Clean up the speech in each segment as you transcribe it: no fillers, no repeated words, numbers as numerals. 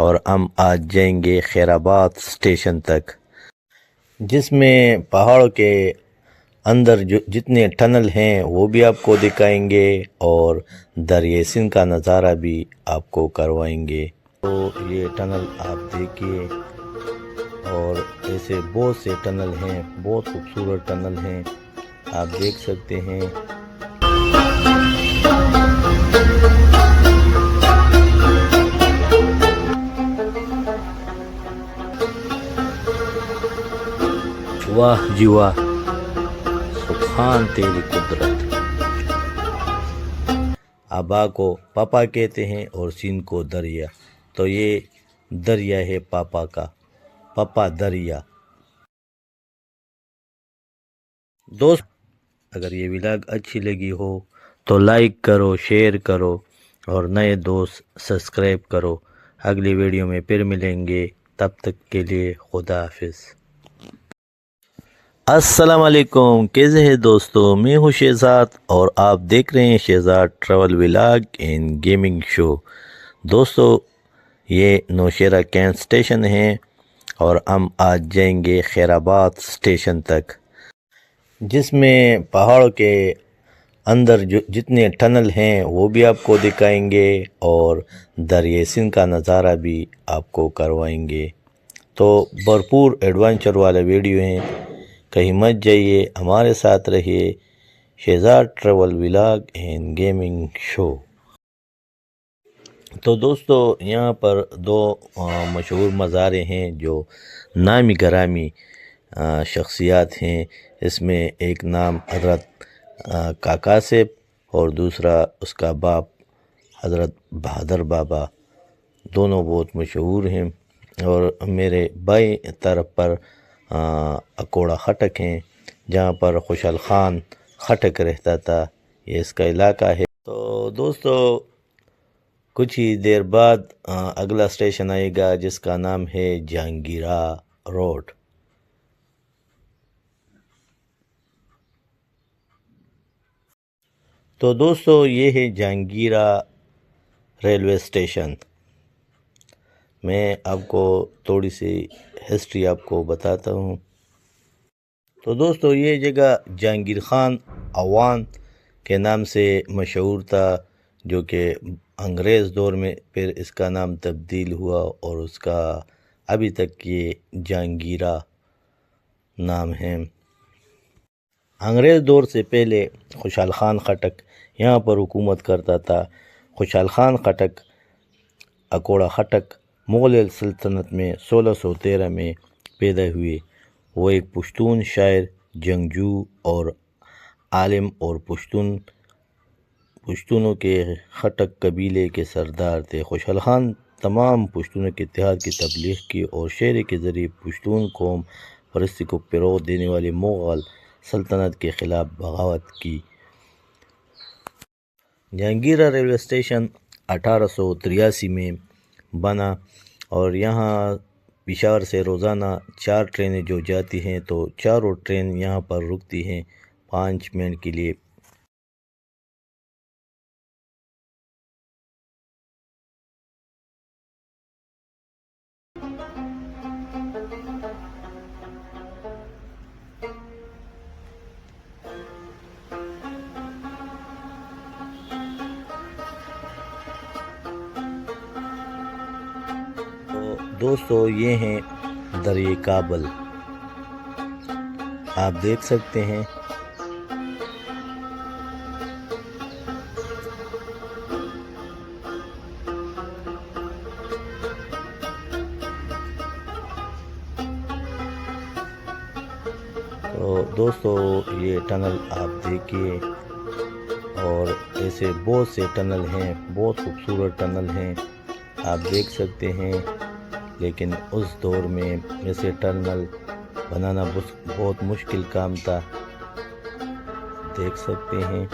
اور ہم آج جائیں گے خیر آباد اسٹیشن تک، جس میں پہاڑوں کے اندر جتنے ٹنل ہیں وہ بھی آپ کو دکھائیں گے اور دریائے سندھ کا نظارہ بھی آپ کو کروائیں گے۔ تو یہ ٹنل آپ دیکھیے، اور ایسے بہت سے ٹنل ہیں، بہت خوبصورت ٹنل ہیں، آپ دیکھ سکتے ہیں۔ واہ جی واہ، سبحان تیری قدرت۔ آبا کو پاپا کہتے ہیں اور سندھ کو دریا، تو یہ دریا ہے پاپا کا، پاپا دریا۔ دوست اگر یہ ولاگ اچھی لگی ہو تو لائک کرو، شیئر کرو، اور نئے دوست سبسکرائب کرو۔ اگلی ویڈیو میں پھر ملیں گے، تب تک کے لیے خدا حافظ۔ السلام علیکم، کیسے ہیں دوستو؟ میں ہوں شہزاد اور آپ دیکھ رہے ہیں Shahzad travel vlog and gaming show. دوستو یہ نوشہرہ کینٹ اسٹیشن ہے اور ہم آج جائیں گے خیر آباد اسٹیشن تک، جس میں پہاڑوں کے اندر جتنے ٹنل ہیں وہ بھی آپ کو دکھائیں گے اور دریائے سندھ کا نظارہ بھی آپ کو کروائیں گے۔ تو بھرپور ایڈونچر والا ویڈیو ہیں، کہیں مت جائیے، ہمارے ساتھ رہیے۔ Shahzad travel vlog and gaming show. تو دوستو یہاں پر دو مشہور مزاریں ہیں جو نامی گرامی شخصیات ہیں۔ اس میں ایک نام حضرت کاکا صاحب اور دوسرا اس کا باپ حضرت بہادر بابا، دونوں بہت مشہور ہیں۔ اور میرے بائیں طرف پر اکوڑا خٹک ہیں، جہاں پر خوشحال خان خٹک رہتا تھا، یہ اس کا علاقہ ہے۔ تو دوستو کچھ ہی دیر بعد اگلا اسٹیشن آئے گا جس کا نام ہے جہانگیرہ روڈ۔ تو دوستو یہ ہے جہانگیرہ ریلوے اسٹیشن۔ میں آپ کو تھوڑی سی ہسٹری آپ کو بتاتا ہوں۔ تو دوستو یہ جگہ جہانگیر خان اوان کے نام سے مشہور تھا، جو کہ انگریز دور میں پھر اس کا نام تبدیل ہوا اور اس کا ابھی تک یہ جہانگیرہ نام ہے۔ انگریز دور سے پہلے خوشحال خان خٹک یہاں پر حکومت کرتا تھا۔ خوشحال خان خٹک اکوڑا خٹک مغل سلطنت میں 1613 میں پیدا ہوئے۔ وہ ایک پشتون شاعر، جنگجو اور عالم اور پشتونوں کے خٹک قبیلے کے سردار تھے۔ خوشحال خان تمام پشتونوں کے اتحاد کی تبلیغ کی اور شعر کے ذریعے پشتون قوم پرستی کو فروغ دینے والی مغل سلطنت کے خلاف بغاوت کی۔ جہانگیرہ ریلوے اسٹیشن 1883 میں بنا اور یہاں پشاور سے روزانہ 4 ٹرینیں جو جاتی ہیں، تو چاروں ٹرین یہاں پر رکتی ہیں 5 منٹ کے لیے۔ دوستو یہ ہیں دریائے کابل، آپ دیکھ سکتے ہیں۔ تو دوستو یہ ٹنل آپ دیکھیے، اور ایسے بہت سے ٹنل ہیں، بہت خوبصورت ٹنل ہیں، آپ دیکھ سکتے ہیں۔ لیکن اس دور میں ایسے ٹنل بنانا بہت مشکل کام تھا، دیکھ سکتے ہیں۔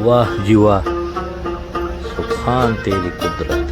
واہ جی واہ، سبحان تیری قدرت۔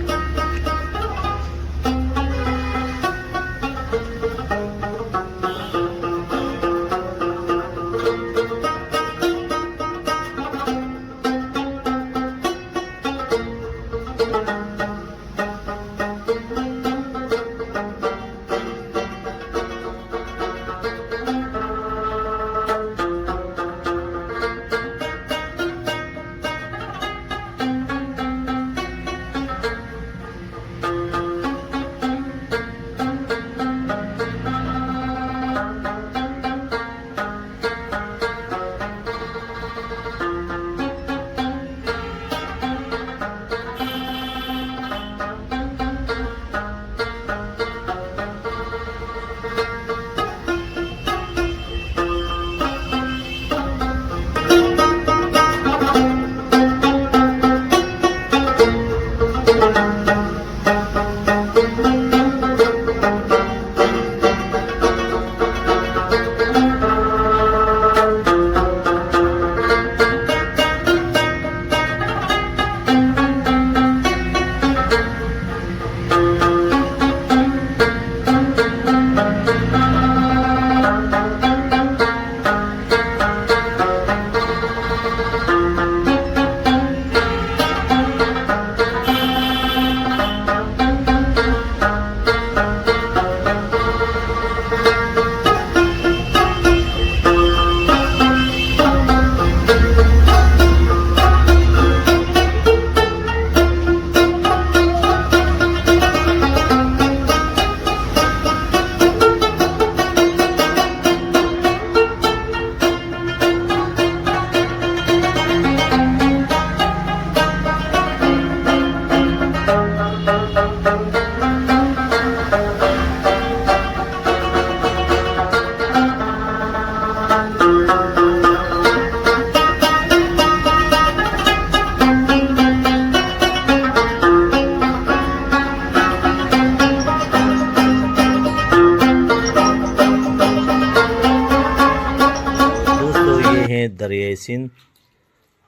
دریائے سندھ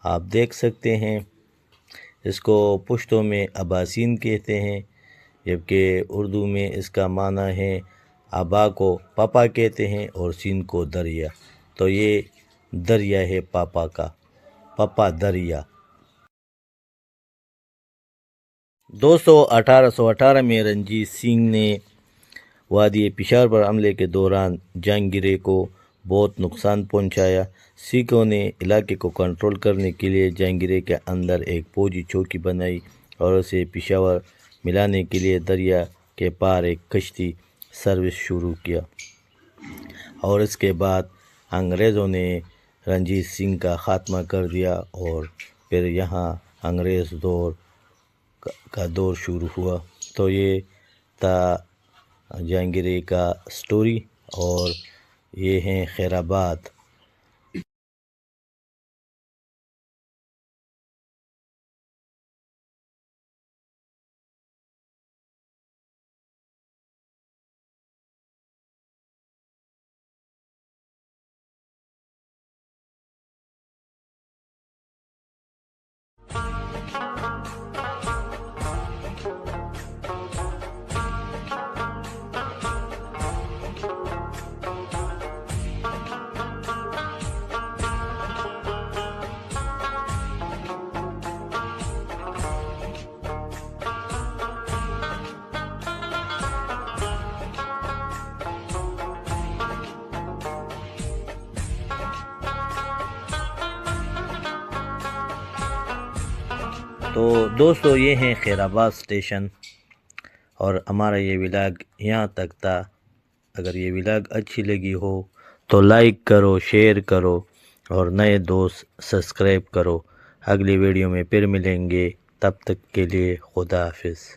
آپ دیکھ سکتے ہیں، اس کو پشتو میں ابا سندھ کہتے ہیں، جبکہ اردو میں اس کا معنی ہے ابا کو پاپا کہتے ہیں اور سندھ کو دریا، تو یہ دریا ہے پاپا کا، پاپا دریا۔ دوستو 1818 میں رنجیت سنگھ نے وادی پشاور پر حملے کے دوران جہانگیر کو بہت نقصان پہنچایا۔ سکھوں نے علاقے کو کنٹرول کرنے کے لیے جہانگیر کے اندر ایک فوجی چوکی بنائی اور اسے پشاور ملانے کے لیے دریا کے پار ایک کشتی سروس شروع کیا، اور اس کے بعد انگریزوں نے رنجیت سنگھ کا خاتمہ کر دیا، اور پھر یہاں انگریز دور کا دور شروع ہوا۔ تو یہ تھا جہانگیر کا سٹوری، اور یہ ہیں خیر آباد۔ تو دوستو یہ ہیں خیر آباد اسٹیشن، اور ہمارا یہ ولاگ یہاں تک تھا۔ اگر یہ ولاگ اچھی لگی ہو تو لائک کرو، شیئر کرو، اور نئے دوست سبسکرائب کرو۔ اگلی ویڈیو میں پھر ملیں گے، تب تک کے لیے خدا حافظ۔